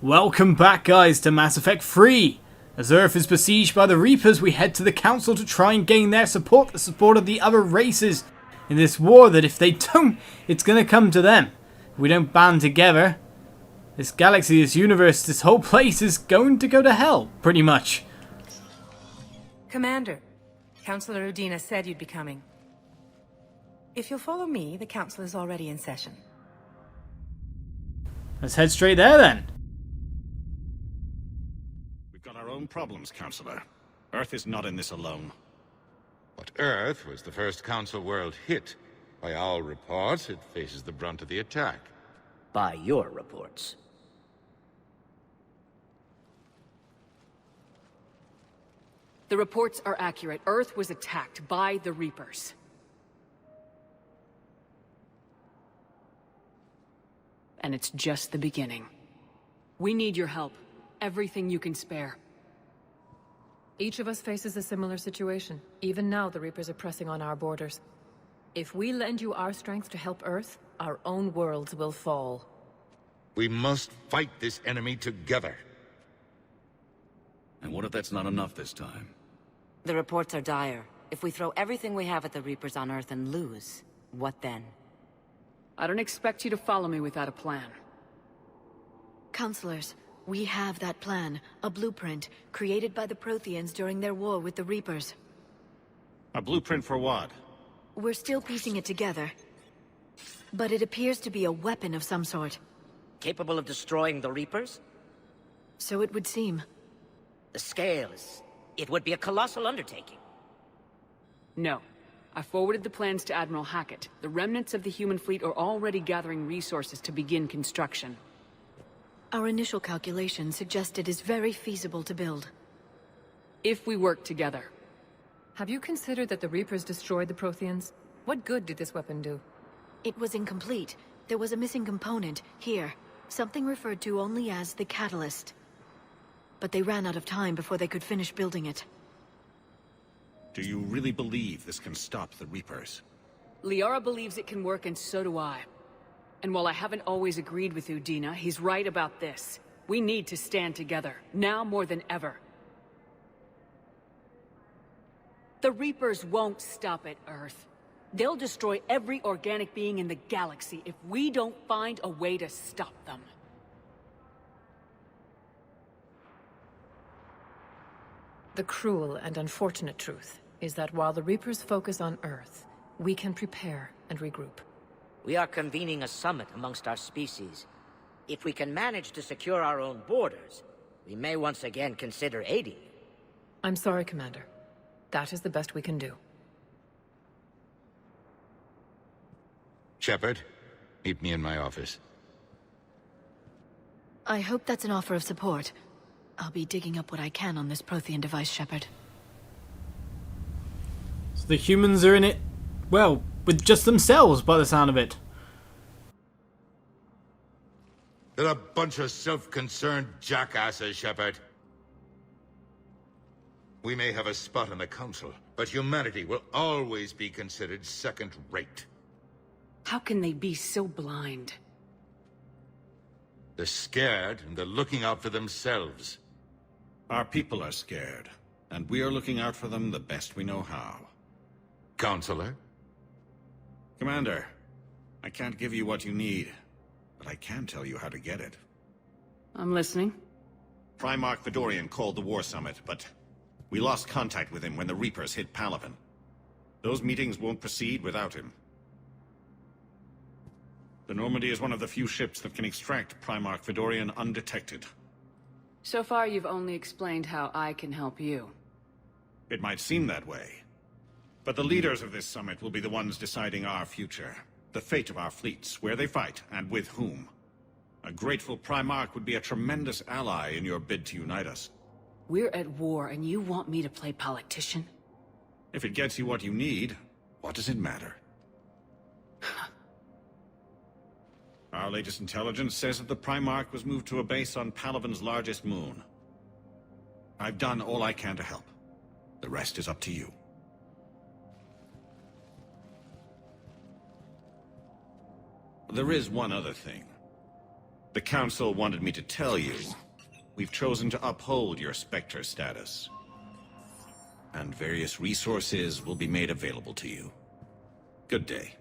Welcome back, guys, to Mass Effect 3. As Earth is besieged by the Reapers, we head to the Council to try and gain their support, the support of the other races in this war that if they don't, it's going to come to them. If we don't band together, this galaxy, this universe, this whole place is going to go to hell, pretty much. Commander, Councilor Udina said you'd be coming. If you'll follow me, the Council is already in session. Let's head straight there then. We've got our own problems, Councilor. Earth is not in this alone. But Earth was the first Council world hit. By all reports, it faces the brunt of the attack. By your reports. The reports are accurate. Earth was attacked by the Reapers. And it's just the beginning. We need your help. Everything you can spare. Each of us faces a similar situation. Even now, the Reapers are pressing on our borders. If we lend you our strength to help Earth, our own worlds will fall. We must fight this enemy together. And what if that's not enough this time? The reports are dire. If we throw everything we have at the Reapers on Earth and lose, what then? I don't expect you to follow me without a plan. Counselors, we have that plan. A blueprint, created by the Protheans during their war with the Reapers. A blueprint for what? We're still piecing it together. But it appears to be a weapon of some sort. Capable of destroying the Reapers? So it would seem. The scale is... It would be a colossal undertaking. No. I forwarded the plans to Admiral Hackett. The remnants of the human fleet are already gathering resources to begin construction. Our initial calculations suggest it is very feasible to build. If we work together. Have you considered that the Reapers destroyed the Protheans? What good did this weapon do? It was incomplete. There was a missing component, here. Something referred to only as the catalyst. But they ran out of time before they could finish building it. Do you really believe this can stop the Reapers? Liara believes it can work, and so do I. And while I haven't always agreed with Udina, he's right about this. We need to stand together, now more than ever. The Reapers won't stop at Earth. They'll destroy every organic being in the galaxy if we don't find a way to stop them. The cruel and unfortunate truth is that while the Reapers focus on Earth, we can prepare and regroup. We are convening a summit amongst our species. If we can manage to secure our own borders, we may once again consider aiding you. I'm sorry, Commander. That is the best we can do. Shepard, meet me in my office. I hope that's an offer of support. I'll be digging up what I can on this Prothean device, Shepard. So the humans are in it, well, with just themselves by the sound of it. They're a bunch of self-concerned jackasses, Shepard. We may have a spot in the Council, but humanity will always be considered second-rate. How can they be so blind? They're scared, and they're looking out for themselves. Our people are scared, and we are looking out for them the best we know how. Counselor? Commander, I can't give you what you need, but I can tell you how to get it. I'm listening. Primarch Fedorian called the War Summit, but we lost contact with him when the Reapers hit Palaven. Those meetings won't proceed without him. The Normandy is one of the few ships that can extract Primarch Fedorian undetected. So far, you've only explained how I can help you. It might seem that way. But the leaders of this summit will be the ones deciding our future. The fate of our fleets, where they fight, and with whom. A grateful Primarch would be a tremendous ally in your bid to unite us. We're at war, and you want me to play politician? If it gets you what you need, what does it matter? Our latest intelligence says that the Primarch was moved to a base on Palaven's largest moon. I've done all I can to help. The rest is up to you. There is one other thing. The Council wanted me to tell you, we've chosen to uphold your Spectre status. And various resources will be made available to you. Good day.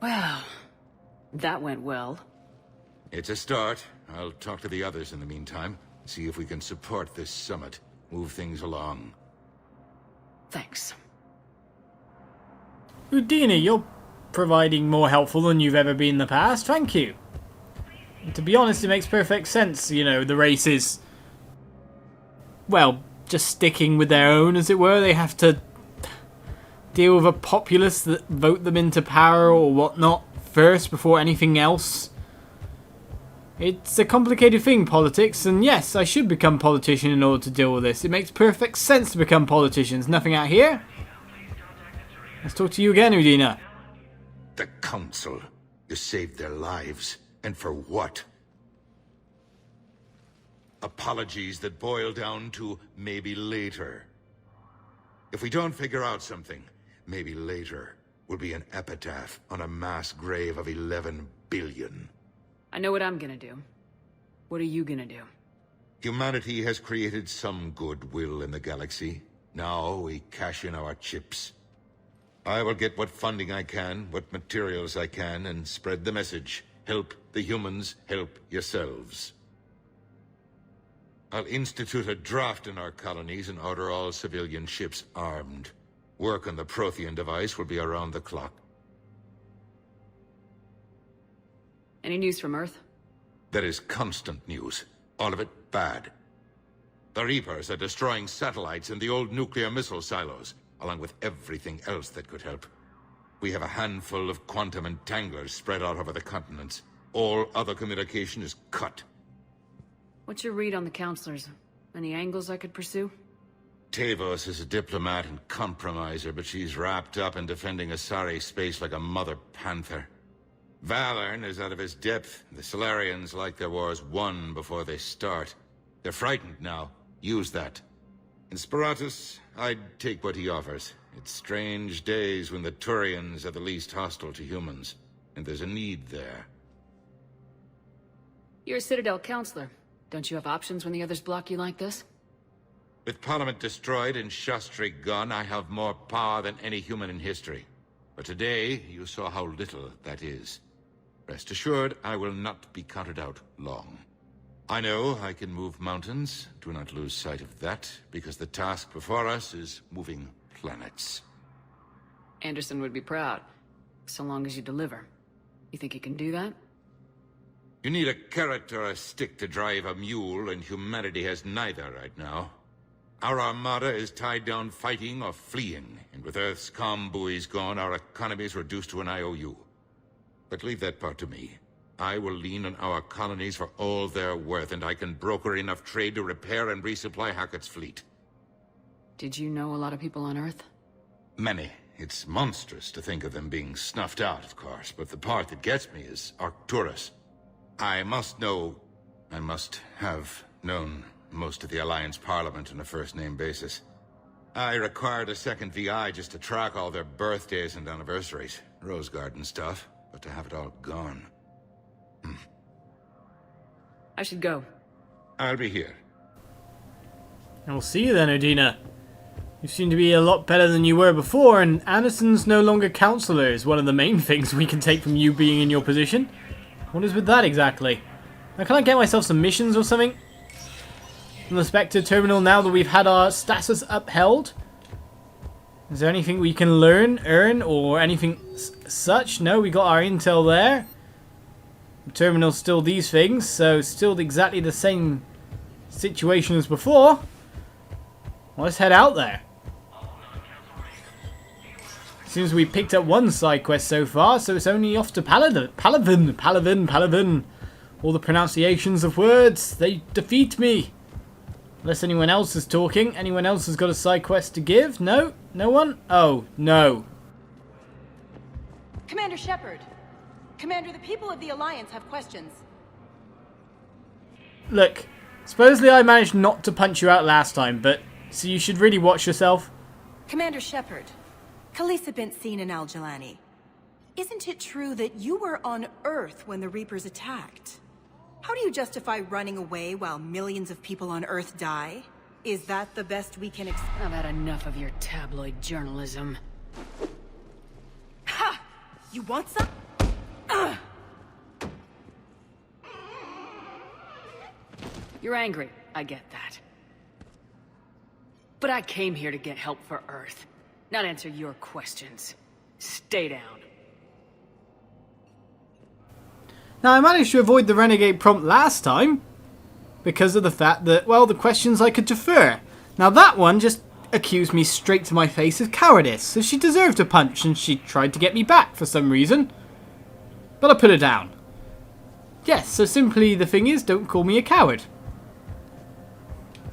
Well, that went well. It's a start. I'll talk to the others in the meantime. See if we can support this summit. Move things along. Thanks. Udina, you're providing more helpful than you've ever been in the past. Thank you. And to be honest, it makes perfect sense, you know, the races. Well, just sticking with their own, as it were. They have to deal with a populace that vote them into power or whatnot first before anything else. It's a complicated thing, politics, and yes, I should become a politician in order to deal with this. It makes perfect sense to become politicians. Nothing out here? Let's talk to you again, Udina. The Council. You saved their lives. And for what? Apologies that boil down to maybe later. If we don't figure out something, maybe later will be an epitaph on a mass grave of 11 billion. I know what I'm gonna do. What are you gonna do? Humanity has created some goodwill in the galaxy. Now we cash in our chips. I will get what funding I can, what materials I can, and spread the message. Help the humans, help yourselves. I'll institute a draft in our colonies and order all civilian ships armed. Work on the Prothean device will be around the clock. Any news from Earth? There is constant news. All of it bad. The Reapers are destroying satellites and the old nuclear missile silos, along with everything else that could help. We have a handful of quantum entanglers spread out over the continents. All other communication is cut. What's your read on the counselors? Any angles I could pursue? Tavos is a diplomat and compromiser, but she's wrapped up in defending Asari space like a mother panther. Valorn is out of his depth. The Solarians like their wars won before they start. They're frightened now. Use that. In Sparatus, I'd take what he offers. It's strange days when the Turians are the least hostile to humans, and there's a need there. You're a Citadel Councilor. Don't you have options when the others block you like this? With Parliament destroyed and Shastri gone, I have more power than any human in history. But today, you saw how little that is. Rest assured, I will not be counted out long. I know I can move mountains. Do not lose sight of that, because the task before us is moving planets. Anderson would be proud, so long as you deliver. You think you can do that? You need a carrot or a stick to drive a mule, and humanity has neither right now. Our armada is tied down fighting or fleeing, and with Earth's comm buoys gone, our economy is reduced to an IOU. But leave that part to me. I will lean on our colonies for all they're worth, and I can broker enough trade to repair and resupply Hackett's fleet. Did you know a lot of people on Earth? Many. It's monstrous to think of them being snuffed out, of course, but the part that gets me is Arcturus. I must have known most of the Alliance Parliament on a first-name basis. I required a second VI just to track all their birthdays and anniversaries. Rose Garden stuff, but to have it all gone. I should go. I'll be here. And we'll see you then, Udina. You seem to be a lot better than you were before, and Anderson's no longer Councilor is one of the main things we can take from you being in your position. What is with that exactly? Now, can I get myself some missions or something? From the Spectre Terminal now that we've had our status upheld? Is there anything we can learn, earn, or anything such? No, we got our intel there. The terminal's still these things, so still exactly the same situation as before. Well, let's head out there. Seems we picked up one side quest so far, so it's only off to Paladin. All the pronunciations of words, they defeat me. Unless anyone else is talking. Anyone else has got a side quest to give? No? No one? Oh, no. Commander Shepard. Commander, the people of the Alliance have questions. Look, supposedly I managed not to punch you out last time, but so you should really watch yourself. Commander Shepard, Khaleesi been seen in al-Jilani. Isn't it true that you were on Earth when the Reapers attacked? How do you justify running away while millions of people on Earth die? Is that the best we can expect? I've had enough of your tabloid journalism. Ha! You want some? You're angry, I get that. But I came here to get help for Earth, not answer your questions. Stay down. Now, I managed to avoid the renegade prompt last time because of the fact that, well, the questions I could defer. Now, that one just accused me straight to my face of cowardice, so she deserved a punch and she tried to get me back for some reason. But I put her down. Yes, so simply the thing is, don't call me a coward.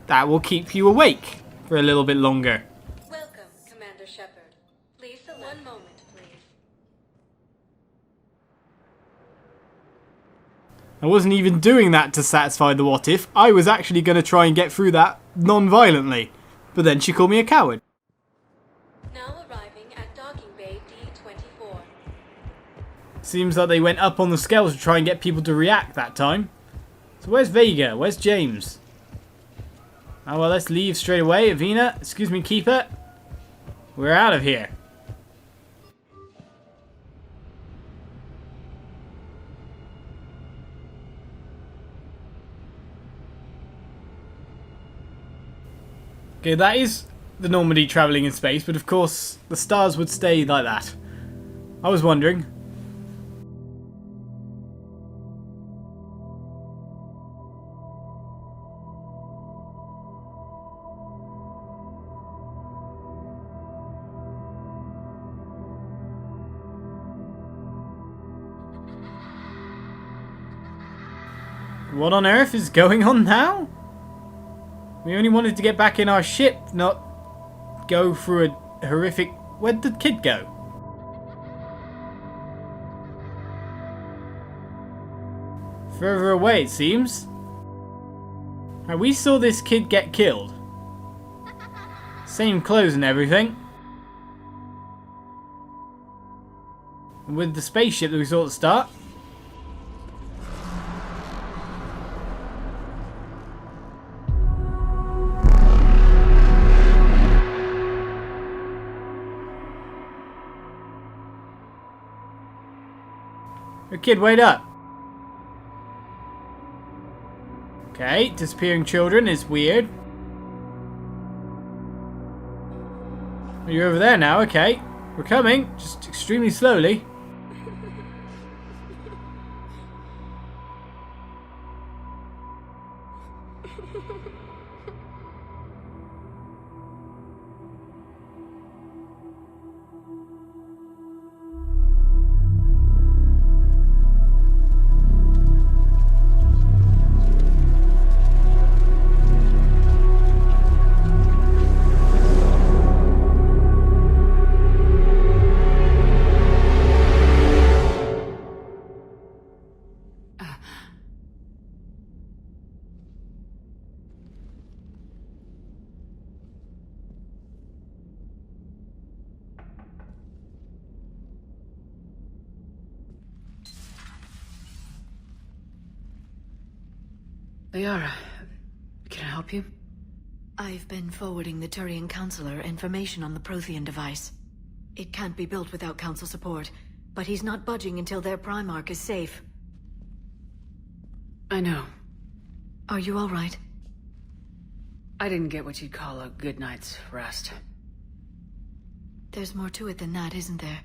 That will keep you awake for a little bit longer. Welcome, Commander Shepard. Please, one moment, please. I wasn't even doing that to satisfy the what if. I was actually going to try and get through that non-violently. But then she called me a coward. Now arriving at docking bay D-24. Seems like they went up on the scales to try and get people to react that time. So where's Vega? Where's James? Oh well, let's leave straight away. Udina, excuse me, Keeper. We're out of here. Okay, that is the Normandy travelling in space, but of course the stars would stay like that. I was wondering. What on earth is going on now? We only wanted to get back in our ship, not go through a horrific... Where'd the kid go? Further away, it seems. Now, we saw this kid get killed. Same clothes and everything. And with the spaceship that we saw at the start. Kid, wait up. Okay, disappearing children is weird. You're over there now, okay. We're coming, just extremely slowly. Liara, can I help you? I've been forwarding the Turian Councilor information on the Prothean device. It can't be built without Council support, but he's not budging until their Primarch is safe. I know. Are you all right? I didn't get what you'd call a good night's rest. There's more to it than that, isn't there?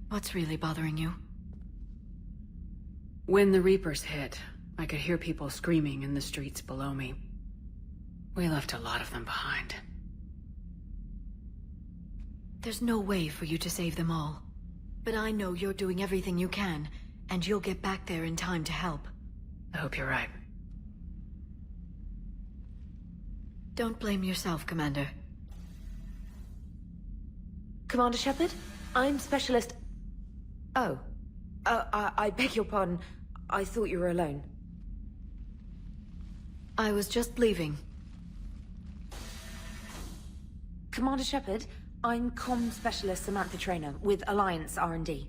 What's really bothering you? When the Reapers hit, I could hear people screaming in the streets below me. We left a lot of them behind. There's no way for you to save them all. But I know you're doing everything you can, and you'll get back there in time to help. I hope you're right. Don't blame yourself, Commander. Commander Shepard? I'm Specialist... Oh. I beg your pardon. I thought you were alone. I was just leaving. Commander Shepard, I'm Comm Specialist Samantha Traynor with Alliance R&D.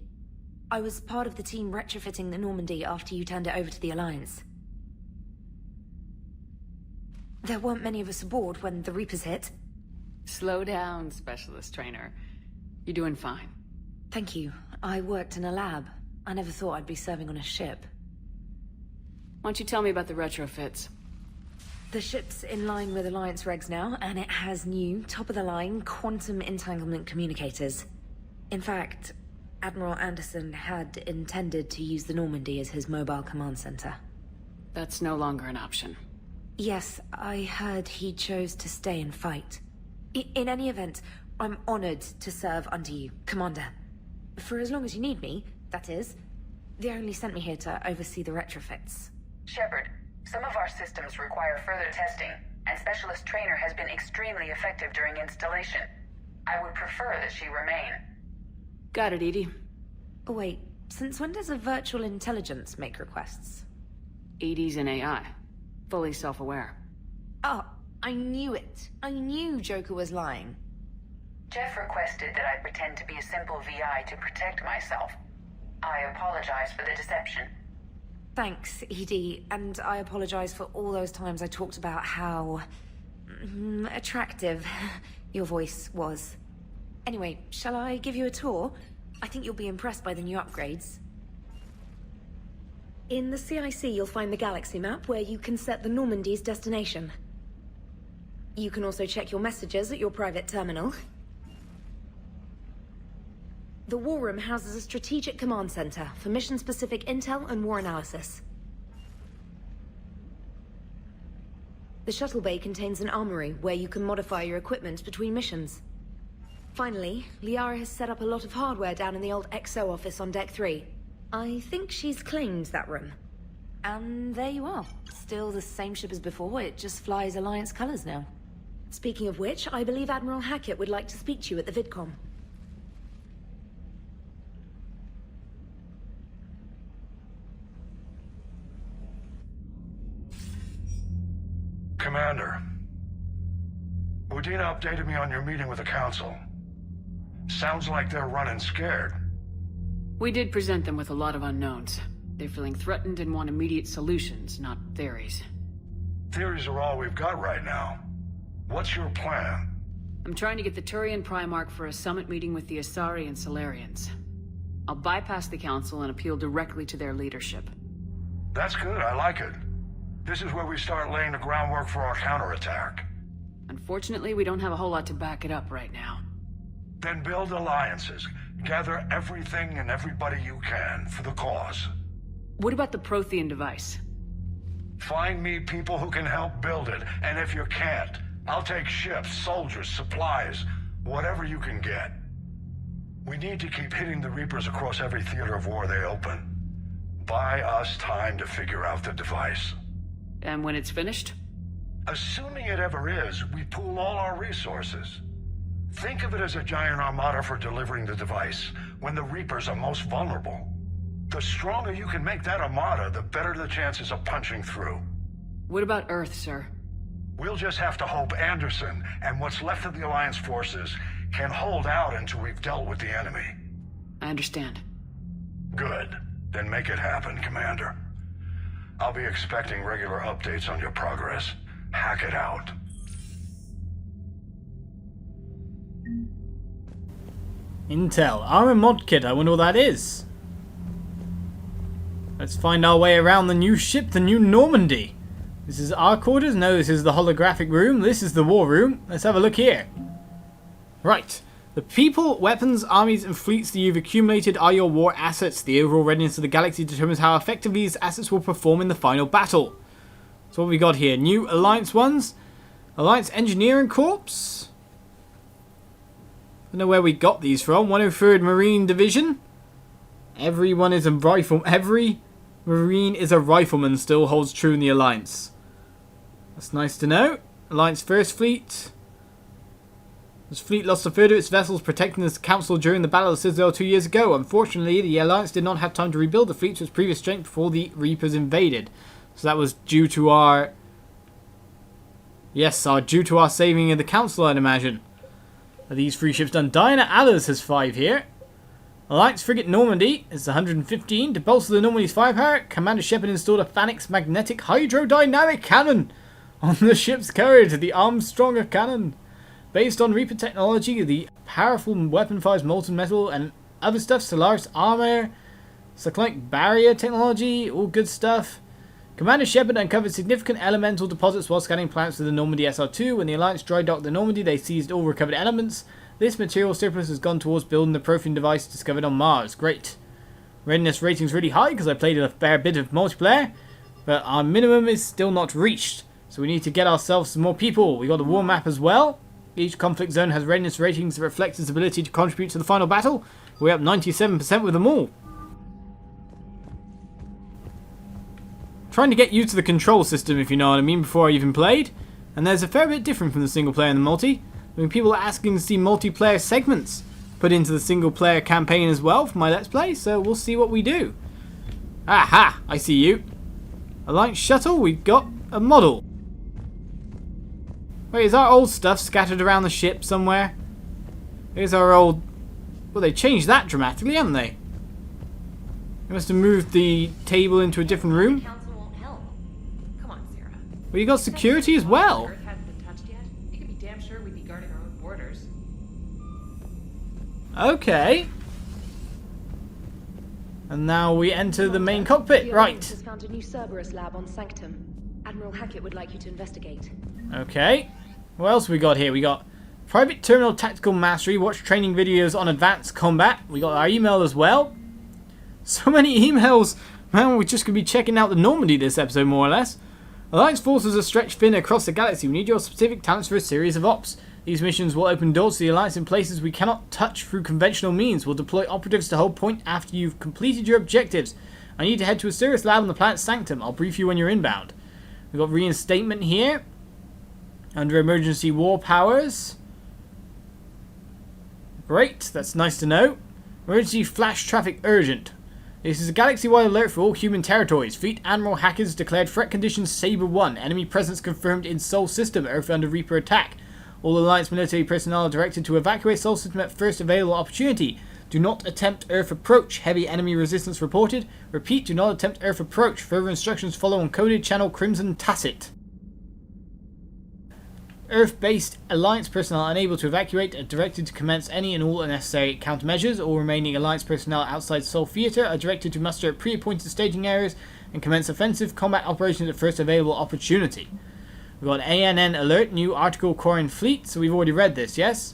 I was part of the team retrofitting the Normandy after you turned it over to the Alliance. There weren't many of us aboard when the Reapers hit. Slow down, Specialist Traynor. You're doing fine. Thank you. I worked in a lab. I never thought I'd be serving on a ship. Why don't you tell me about the retrofits? The ship's in line with Alliance regs now, and it has new, top-of-the-line, quantum entanglement communicators. In fact, Admiral Anderson had intended to use the Normandy as his mobile command center. That's no longer an option. Yes, I heard he chose to stay and fight. In any event, I'm honored to serve under you, Commander. For as long as you need me, that is. They only sent me here to oversee the retrofits. Shepard, some of our systems require further testing, and Specialist Traynor has been extremely effective during installation. I would prefer that she remain. Got it, Edie. Oh, wait, since when does a virtual intelligence make requests? Edie's an AI. Fully self-aware. Oh, I knew it. I knew Joker was lying. Jeff requested that I pretend to be a simple VI to protect myself. I apologize for the deception. Thanks, Edie, and I apologize for all those times I talked about how... attractive your voice was. Anyway, shall I give you a tour? I think you'll be impressed by the new upgrades. In the CIC, you'll find the galaxy map where you can set the Normandy's destination. You can also check your messages at your private terminal. The War Room houses a strategic command center for mission-specific intel and war analysis. The shuttle bay contains an armory where you can modify your equipment between missions. Finally, Liara has set up a lot of hardware down in the old XO office on Deck 3. I think she's claimed that room. And there you are. Still the same ship as before, it just flies Alliance colors now. Speaking of which, I believe Admiral Hackett would like to speak to you at the VidCom. Commander, Udina updated me on your meeting with the Council. Sounds like they're running scared. We did present them with a lot of unknowns. They're feeling threatened and want immediate solutions, not theories. Theories are all we've got right now. What's your plan? I'm trying to get the Turian Primarch for a summit meeting with the Asari and Salarians. I'll bypass the Council and appeal directly to their leadership. That's good, I like it. This is where we start laying the groundwork for our counterattack. Unfortunately, we don't have a whole lot to back it up right now. Then build alliances. Gather everything and everybody you can for the cause. What about the Prothean device? Find me people who can help build it, and if you can't, I'll take ships, soldiers, supplies, whatever you can get. We need to keep hitting the Reapers across every theater of war they open. Buy us time to figure out the device. And when it's finished? Assuming it ever is, we pool all our resources. Think of it as a giant armada for delivering the device, when the Reapers are most vulnerable. The stronger you can make that armada, the better the chances of punching through. What about Earth, sir? We'll just have to hope Anderson, and what's left of the Alliance forces, can hold out until we've dealt with the enemy. I understand. Good. Then make it happen, Commander. I'll be expecting regular updates on your progress. Hackett out. Intel. Armor mod kit. I wonder what that is. Let's find our way around the new ship, the new Normandy. This is our quarters. No, this is the holographic room. This is the war room. Let's have a look here. Right. The people, weapons, armies, and fleets that you've accumulated are your war assets. The overall readiness of the galaxy determines how effectively these assets will perform in the final battle. So what we got here? New Alliance ones. Alliance Engineering Corps. I don't know where we got these from. 103rd Marine Division. Everyone is a rifle. Every Marine is a rifleman. Still holds true in the Alliance. That's nice to know. Alliance First Fleet. This fleet lost a third of its vessels protecting the Council during the Battle of Citadel 2 years ago. Unfortunately, the Alliance did not have time to rebuild the fleet to its previous strength before the Reapers invaded. So that was due to our... Yes, due to our saving of the Council, I'd imagine. Are these 3 ships done? Diana Allers has 5 here. Alliance Frigate Normandy is 115. To bolster the Normandy's firepower, Commander Shepard installed a Phalanx magnetic hydrodynamic cannon. On the ship's carriage, the Armstronger cannon. Based on Reaper technology, the powerful weapon fires molten metal and other stuff, Solaris armor, cyclonic barrier technology, all good stuff. Commander Shepard uncovered significant elemental deposits while scanning planets for the Normandy SR2. When the Alliance dry docked the Normandy, they seized all recovered elements. This material surplus has gone towards building the Prothean device discovered on Mars. Great. Readiness rating's really high because I played a fair bit of multiplayer, but our minimum is still not reached. So we need to get ourselves some more people. We got a war map as well. Each conflict zone has readiness ratings that reflect its ability to contribute to the final battle. We're up 97% with them all. Trying to get used to the control system, if you know what I mean, before I even played. And there's a fair bit different from the single player and the multi. I mean, people are asking to see multiplayer segments put into the single player campaign as well for my Let's Play, so we'll see what we do. Aha! I see you. Alliance shuttle, we've got a model. Wait, is our old stuff scattered around the ship somewhere? Here's our old... Well, they changed that dramatically, haven't they? They must have moved the table into a different room. Well, you got security as well. Okay. And now we enter the main cockpit, right? Has found a new Cerberus lab on Sanctum. Admiral Hackett would like you to investigate. Okay. What else we got here? We got private terminal tactical mastery, watch training videos on advanced combat. We got our email as well. So many emails. Man, we're just going to be checking out the Normandy this episode, more or less. Alliance forces are stretched thin across the galaxy. We need your specific talents for a series of ops. These missions will open doors to the Alliance in places we cannot touch through conventional means. We'll deploy operatives to hold point after you've completed your objectives. I need to head to a serious lab on the planet Sanctum. I'll brief you when you're inbound. We've got reinstatement here. Under emergency war powers. Great, that's nice to know. Emergency flash traffic urgent. This is a galaxy-wide alert for all human territories. Fleet Admiral Hackett declared threat conditions Saber 1. Enemy presence confirmed in Sol System. Earth under Reaper attack. All Alliance military personnel are directed to evacuate Sol System at first available opportunity. Do not attempt Earth approach. Heavy enemy resistance reported. Repeat, do not attempt Earth approach. Further instructions follow on coded channel Crimson Tacit. Earth-based Alliance personnel unable to evacuate are directed to commence any and all unnecessary countermeasures. All remaining Alliance personnel outside Sol Theatre are directed to muster at pre-appointed staging areas and commence offensive combat operations at first available opportunity. We've got ANN alert, new article Quarian fleet, so we've already read this, yes?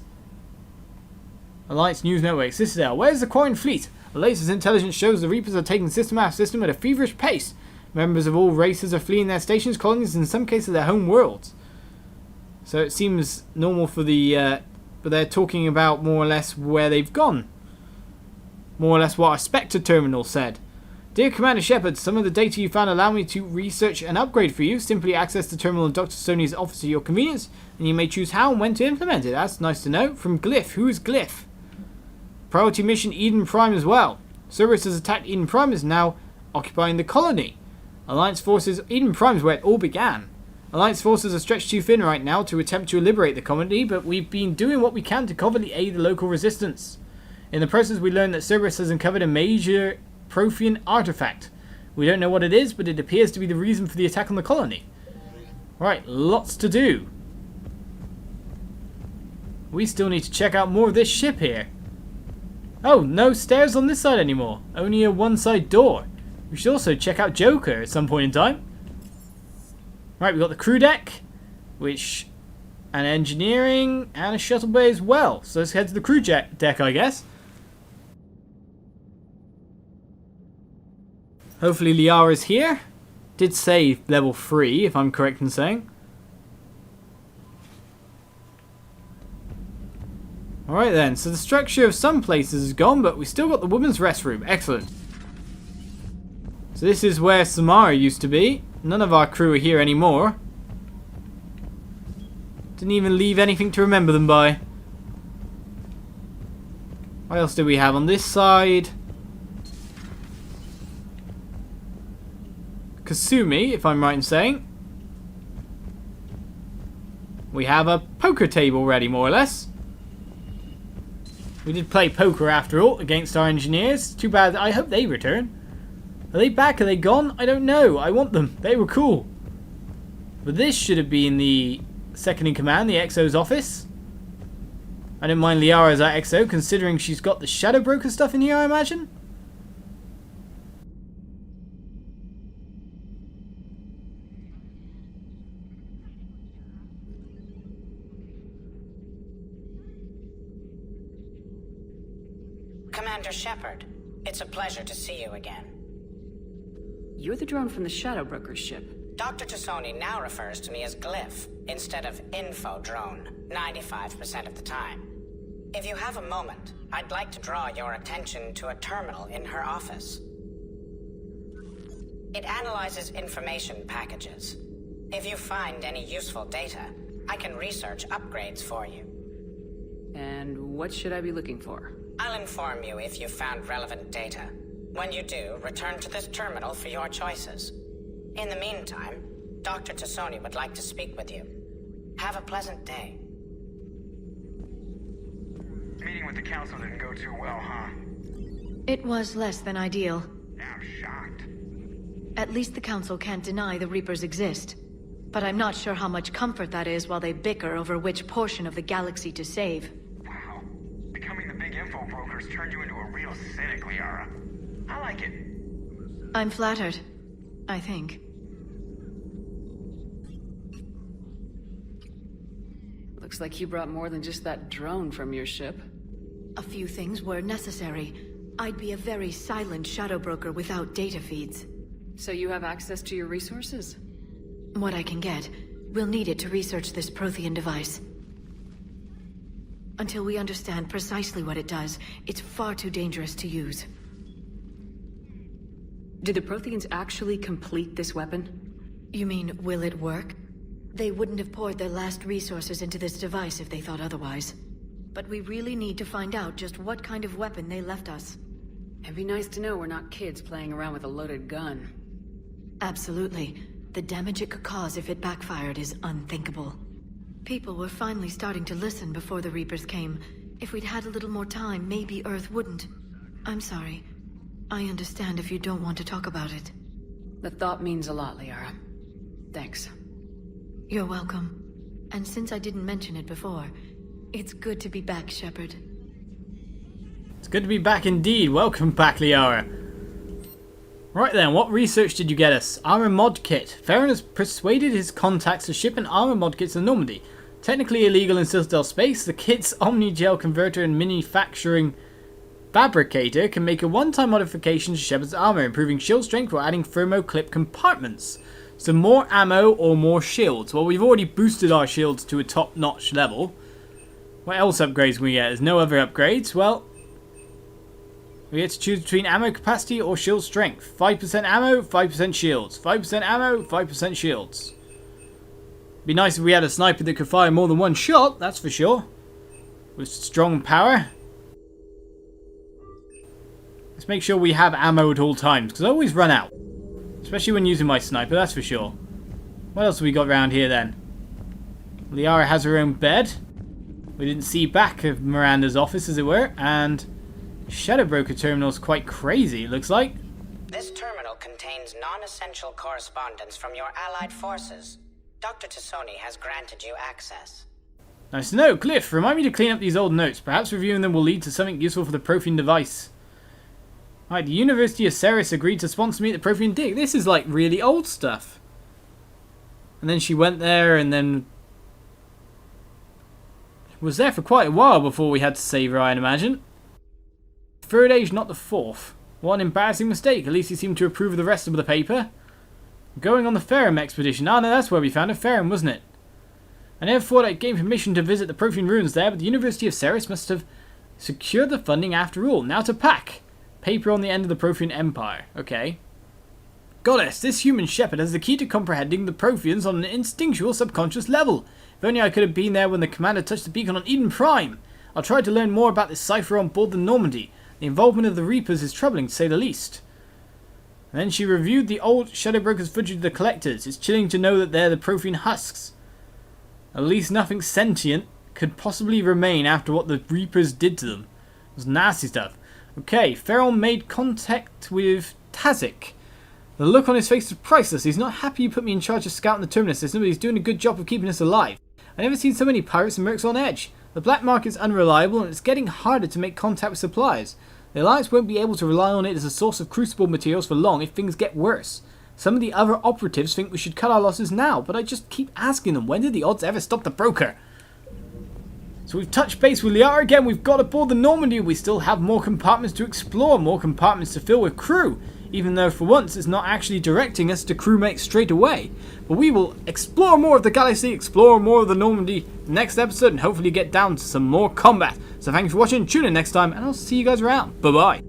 Alliance News Network, Citadel. Where's the Quarian fleet? The latest intelligence shows the Reapers are taking system after system at a feverish pace. Members of all races are fleeing their stations, colonies, and in some cases their home worlds. So it seems normal for the, but they're talking about more or less where they've gone. More or less what our Spectre terminal said. Dear Commander Shepard, some of the data you found allow me to research an upgrade for you. Simply access the terminal in Dr. Sony's office at your convenience, and you may choose how and when to implement it. That's nice to know. From Glyph. Who is Glyph? Priority mission Eden Prime as well. Cerberus has attacked Eden Prime, is now occupying the colony. Alliance forces... Eden Prime is where it all began. Alliance forces are stretched too thin right now to attempt to liberate the colony, but we've been doing what we can to covertly aid the local resistance. In the process, we learned that Cerberus has uncovered a major Prothean artifact. We don't know what it is, but it appears to be the reason for the attack on the colony. Right, lots to do. We still need to check out more of this ship here. Oh, no stairs on this side anymore. Only a one-side door. We should also check out Joker at some point in time. Right, we've got the crew deck, and engineering, and a shuttle bay as well. So let's head to the crew deck, I guess. Hopefully Liara's here. Did say level 3, if I'm correct in saying. Alright then, so the structure of some places is gone, but we still got the women's restroom. Excellent. So this is where Samara used to be. None of our crew are here anymore. Didn't even leave anything to remember them by. What else do we have on this side? Kasumi, if I'm right in saying. We have a poker table ready, more or less. We did play poker after all, against our engineers. Too bad, I hope they return. Are they back? Are they gone? I don't know. I want them. They were cool. But this should have been the second in command, the XO's office. I don't mind Liara as our XO, considering she's got the Shadow Broker stuff in here, I imagine. Commander Shepard, it's a pleasure to see you again. You're the drone from the Shadow Broker's ship. Dr. T'Soni now refers to me as Glyph, instead of Info Drone, 95% of the time. If you have a moment, I'd like to draw your attention to a terminal in her office. It analyzes information packages. If you find any useful data, I can research upgrades for you. And what should I be looking for? I'll inform you if you've found relevant data. When you do, return to this terminal for your choices. In the meantime, Dr. T'Soni would like to speak with you. Have a pleasant day. Meeting with the council didn't go too well, huh? It was less than ideal. I'm shocked. At least the council can't deny the Reapers exist. But I'm not sure how much comfort that is while they bicker over which portion of the galaxy to save. Wow. Becoming the big info brokers turned you into a real cynic, Liara. I like it. I'm flattered. I think. Looks like you brought more than just that drone from your ship. A few things were necessary. I'd be a very silent shadow broker without data feeds. So you have access to your resources? What I can get. We'll need it to research this Prothean device. Until we understand precisely what it does, it's far too dangerous to use. Did the Protheans actually complete this weapon? You mean, will it work? They wouldn't have poured their last resources into this device if they thought otherwise. But we really need to find out just what kind of weapon they left us. It'd be nice to know we're not kids playing around with a loaded gun. Absolutely. The damage it could cause if it backfired is unthinkable. People were finally starting to listen before the Reapers came. If we'd had a little more time, maybe Earth wouldn't. I'm sorry. I understand if you don't want to talk about it. The thought means a lot, Liara. Thanks. You're welcome. And since I didn't mention it before, it's good to be back, Shepard. It's good to be back indeed. Welcome back, Liara. Right then, what research did you get us? Armor mod kit. Farron has persuaded his contacts to ship an armor mod kit to Normandy. Technically illegal in Citadel space, the kit's Omni-Gel converter and manufacturing fabricator can make a one-time modification to Shepard's armor, improving shield strength while adding thermoclip compartments. So more ammo or more shields. Well, we've already boosted our shields to a top-notch level. What else upgrades can we get? There's no other upgrades. Well, we get to choose between ammo capacity or shield strength. 5% ammo, 5% shields. 5% ammo, 5% shields. Be nice if we had a sniper that could fire more than one shot, that's for sure. With strong power. Let's make sure we have ammo at all times, because I always run out. Especially when using my sniper, that's for sure. What else have we got around here then? Liara has her own bed. We didn't see back of Miranda's office, as it were. And Shadow Broker terminal's quite crazy, it looks like. This terminal contains non-essential correspondence from your allied forces. Dr. T'Soni has granted you access. Nice to know. Glyph, remind me to clean up these old notes. Perhaps reviewing them will lead to something useful for the Prothean device. Right, the University of Ceres agreed to sponsor me at the Prothean dig. This is like really old stuff. And then she went there and then was there for quite a while before we had to save her, I'd imagine. Third age, not the fourth. What an embarrassing mistake. At least he seemed to approve of the rest of the paper. Going on the Ferrum expedition. Ah, no, that's where we found it. Ferrum, wasn't it? I never thought I'd gain permission to visit the Prothean ruins there, but the University of Ceres must have secured the funding after all. Now to pack. Paper on the end of the Prothean Empire. Okay. Goddess, this human shepherd has the key to comprehending the Protheans on an instinctual subconscious level. If only I could have been there when the commander touched the beacon on Eden Prime. I'll try to learn more about this cipher on board the Normandy. The involvement of the Reapers is troubling, to say the least. And then she reviewed the old Shadow Broker's footage of the Collectors. It's chilling to know that they're the Prothean husks. At least nothing sentient could possibly remain after what the Reapers did to them. It was nasty stuff. Okay, Ferrell made contact with Tazik. The look on his face was priceless. He's not happy you put me in charge of scouting the Terminus system, but he's doing a good job of keeping us alive. I've never seen so many pirates and mercs on edge. The black market's unreliable, and it's getting harder to make contact with suppliers. The Alliance won't be able to rely on it as a source of crucible materials for long if things get worse. Some of the other operatives think we should cut our losses now, but I just keep asking them, when did the odds ever stop the broker? So we've touched base with Liara again. We've got aboard the Normandy. We still have more compartments to explore, more compartments to fill with crew, even though for once it's not actually directing us to crewmates straight away. But we will explore more of the galaxy, explore more of the Normandy next episode, and hopefully get down to some more combat. So thank you for watching, tune in next time, and I'll see you guys around. Bye bye.